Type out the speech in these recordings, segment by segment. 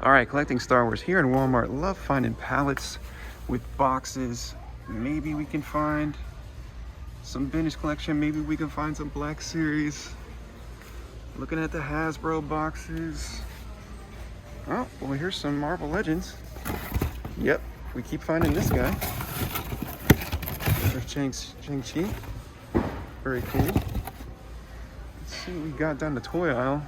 All right, collecting Star Wars here in Walmart. Love finding pallets with boxes. Maybe we can find some vintage collection. Maybe we can find some Black Series. Looking at the Hasbro boxes. Oh, well, here's some Marvel Legends. Yep, we keep finding this guy. There's Shang-Chi. Very cool. Let's see what we got down the toy aisle.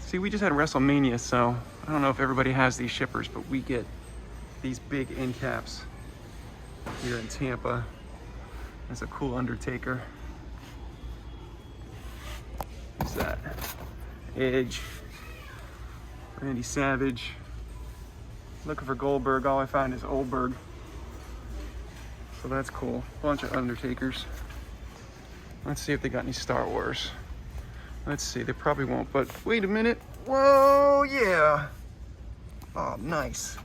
See, we just had WrestleMania, so I don't know if everybody has these shippers, but we get these big end caps here in Tampa. That's a cool Undertaker. What's that? Edge. Randy Savage. Looking for Goldberg. All I find is Oldberg. So that's cool. Bunch of Undertakers. Let's see if they got any Star Wars. Let's see, they probably won't, but wait a minute. Whoa, yeah. Oh, nice.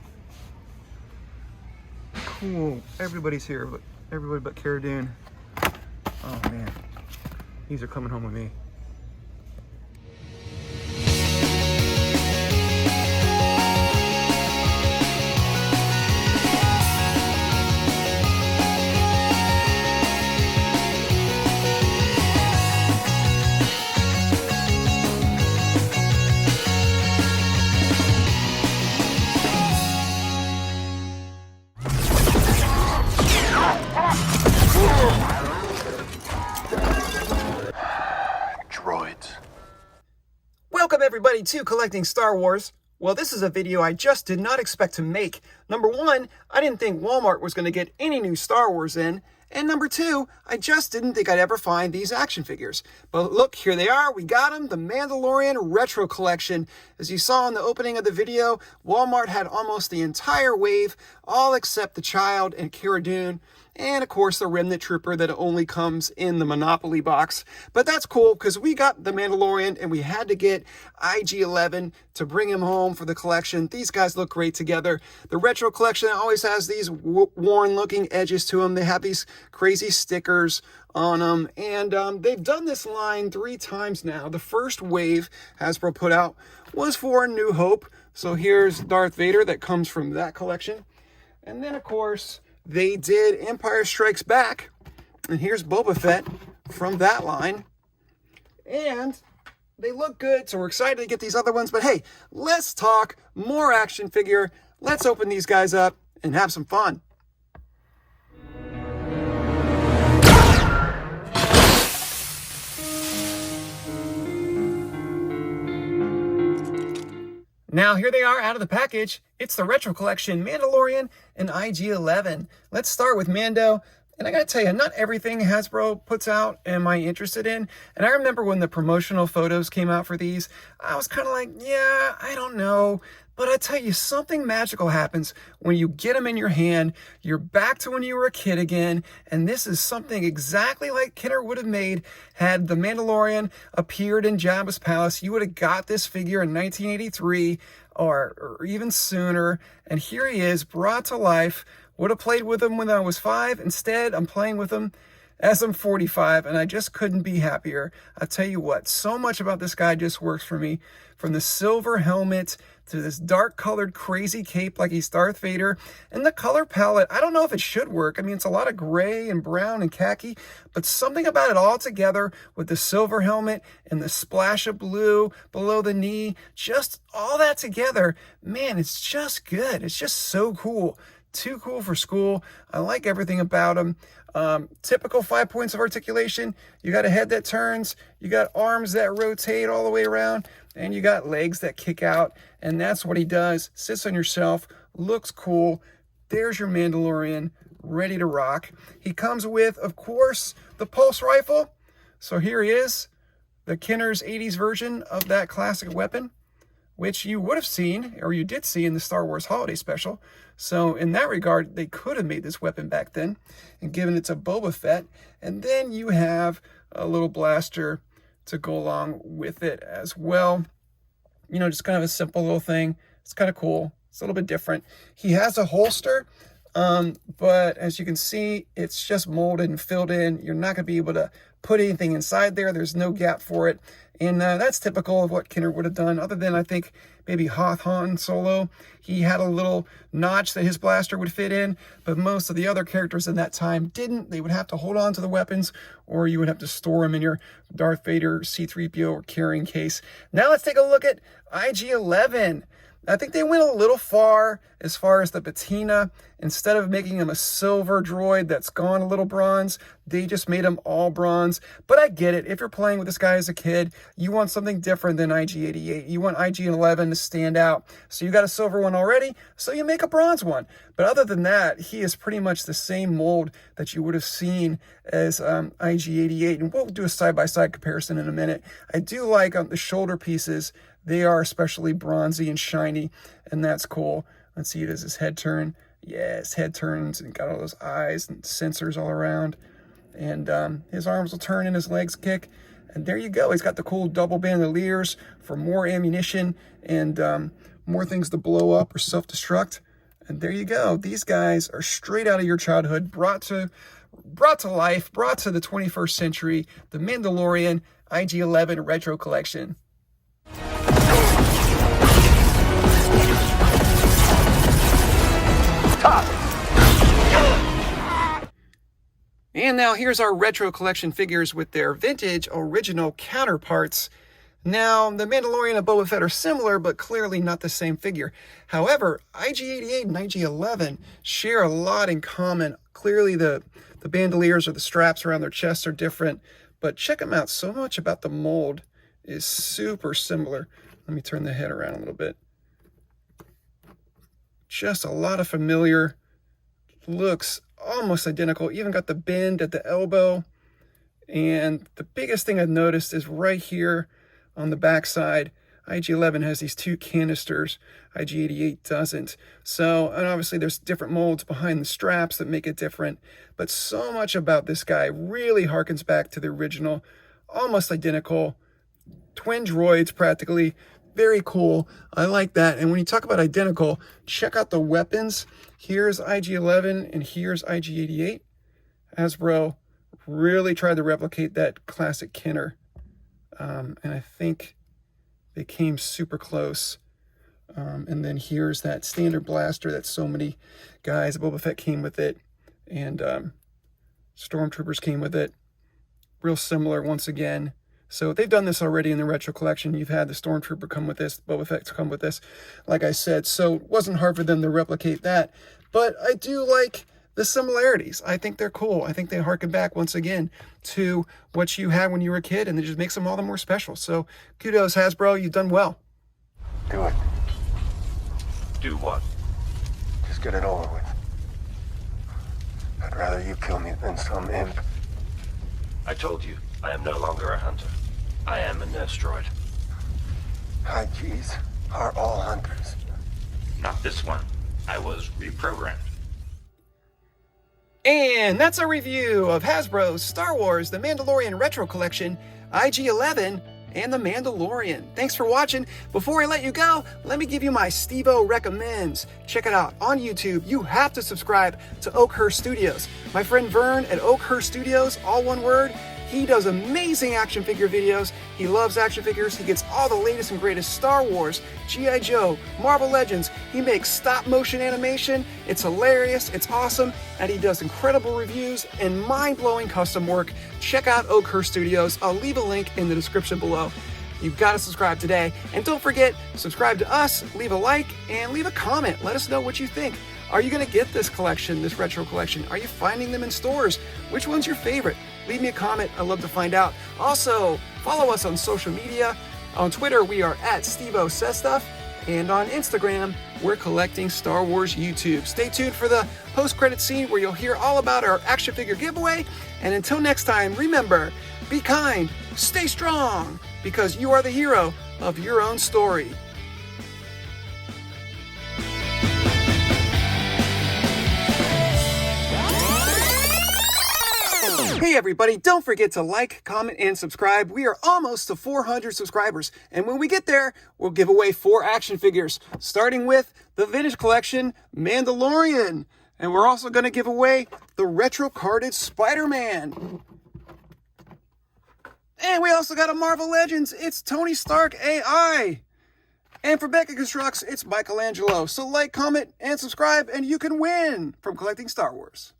Cool. Everybody's here, but everybody but Cara Dune. Oh man, these are coming home with me. Welcome everybody to Collecting Star Wars. Well, this is a video I just did not expect to make. Number one, I didn't think Walmart was going to get any new Star Wars in. And number two, I just didn't think I'd ever find these action figures. But look, here they are. We got them, the Mandalorian Retro Collection. As you saw in the opening of the video, Walmart had almost the entire wave, all except the Child and Cara Dune. And of course, the Remnant Trooper that only comes in the Monopoly box. But that's cool because we got the Mandalorian and we had to get IG-11 to bring him home for the collection. These guys look great together. The Retro Collection always has these worn looking edges to them. They have these crazy stickers on them. And they've done this line 3 times now. The first wave Hasbro put out was for New Hope. So here's Darth Vader that comes from that collection. And then, of course, they did Empire Strikes Back, and here's Boba Fett from that line, and they look good, so we're excited to get these other ones, but hey, let's talk more action figure. Let's open these guys up and have some fun. Now, here they are out of the package. It's the Retro Collection, Mandalorian and IG-11. Let's start with Mando. And I gotta tell you, not everything Hasbro puts out am I interested in. And I remember when the promotional photos came out for these, I was kind of like, yeah, I don't know. But I tell you, something magical happens when you get them in your hand. You're back to when you were a kid again. And this is something exactly like Kidder would have made had the Mandalorian appeared in Jabba's palace. You would have got this figure in 1983 or even sooner. And here he is, brought to life. Would have played with him when I was 5. Instead, I'm playing with him as I'm 45, and I just couldn't be happier. I tell you what, so much about this guy just works for me. From the silver helmet to this dark colored crazy cape like he's Darth Vader. And the color palette, I don't know if it should work. I mean, it's a lot of gray and brown and khaki, but something about it all together with the silver helmet and the splash of blue below the knee, just all that together, man, it's just good. It's just so cool. Too cool for school. I like everything about him. Typical 5 points of articulation. You got a head that turns, you got arms that rotate all the way around, and you got legs that kick out. And that's what he does. Sits on yourself, looks cool. There's your Mandalorian, ready to rock. He comes with, of course, the pulse rifle. So here he is, the Kenner's 80s version of that classic weapon, which you would have seen, or you did see in the Star Wars Holiday Special. So in that regard, they could have made this weapon back then and given it to Boba Fett. And then you have a little blaster to go along with it as well. You know, just kind of a simple little thing. It's kind of cool. It's a little bit different. He has a holster, but as you can see, it's just molded and filled in. You're not going to be able to put anything inside there. There's no gap for it. And that's typical of what Kenner would have done, other than I think maybe Hoth Han Solo. He had a little notch that his blaster would fit in, but most of the other characters in that time didn't. They would have to hold on to the weapons, or you would have to store them in your Darth Vader C-3PO or carrying case. Now let's take a look at IG-11. I think they went a little far as the patina. Instead of making him a silver droid that's gone a little bronze, they just made him all bronze. But I get it. If you're playing with this guy as a kid, you want something different than IG-88. You want IG-11 to stand out. So you got a silver one already, so you make a bronze one. But other than that, he is pretty much the same mold that you would have seen as IG-88. And we'll do a side-by-side comparison in a minute. I do like the shoulder pieces. They are especially bronzy and shiny, and that's cool. Let's see, does his head turn? Yeah, his head turns, and got all those eyes and sensors all around. And his arms will turn and his legs kick. And there you go. He's got the cool double bandoliers for more ammunition and more things to blow up or self-destruct. And there you go. These guys are straight out of your childhood, brought to life, brought to the 21st century. The Mandalorian IG-11 Retro Collection. And now here's our retro collection figures with their vintage original counterparts. Now, the Mandalorian and Boba Fett are similar, but clearly not the same figure. However, IG-88 and IG-11 share a lot in common. Clearly the bandoliers or the straps around their chests are different, but check them out. So much about the mold is super similar. Let me turn the head around a little bit. Just a lot of familiar looks, almost identical. Even got the bend at the elbow. And the biggest thing I've noticed is right here on the back side, IG-11 has these two canisters. IG-88 doesn't. So, and obviously there's different molds behind the straps that make it different. But so much about this guy really harkens back to the original, almost identical. Twin droids practically. Very cool. I like that. And when you talk about identical, check out the weapons. Here's IG-11 and here's IG-88. Hasbro really tried to replicate that classic Kenner. And I think they came super close. And then here's that standard blaster that so many guys, Boba Fett came with it. And Stormtroopers came with it. Real similar once again. So they've done this already in the retro collection. You've had the Stormtrooper come with this, Boba Fett come with this, like I said. So it wasn't hard for them to replicate that. But I do like the similarities. I think they're cool. I think they harken back once again to what you had when you were a kid, and it just makes them all the more special. So kudos, Hasbro. You've done well. Do it. Do what? Just get it over with. I'd rather you kill me than some imp. I told you, I am no longer a hunter. I am a nurse droid. IGs are all hunters. Not this one. I was reprogrammed. And that's a review of Hasbro's Star Wars The Mandalorian Retro Collection, IG-11, and The Mandalorian. Thanks for watching. Before I let you go, let me give you my Steve-O recommends. Check it out on YouTube. You have to subscribe to Oakhurst Studios. My friend Vern at Oakhurst Studios, all one word, he does amazing action figure videos. He loves action figures. He gets all the latest and greatest Star Wars, G.I. Joe, Marvel Legends. He makes stop motion animation. It's hilarious. It's awesome. And he does incredible reviews and mind-blowing custom work. Check out Oakhurst Studios. I'll leave a link in the description below. You've got to subscribe today. And don't forget, subscribe to us, leave a like, and leave a comment. Let us know what you think. Are you going to get this collection, this retro collection? Are you finding them in stores? Which one's your favorite? Leave me a comment. I'd love to find out. Also, follow us on social media. On Twitter, we are at Steve-O Says Stuff. And on Instagram, we're collecting Star Wars YouTube. Stay tuned for the post-credit scene where you'll hear all about our action figure giveaway. And until next time, remember, be kind, stay strong, because you are the hero of your own story. Hey everybody, don't forget to like, comment, and subscribe. We are almost to 400 subscribers. And when we get there, we'll give away 4 action figures, starting with the Vintage Collection Mandalorian. And we're also going to give away the retro carded Spider-Man. And we also got a Marvel Legends. It's Tony Stark AI. And for Becca Constructs, it's Michelangelo. So like, comment, and subscribe, and you can win from collecting Star Wars.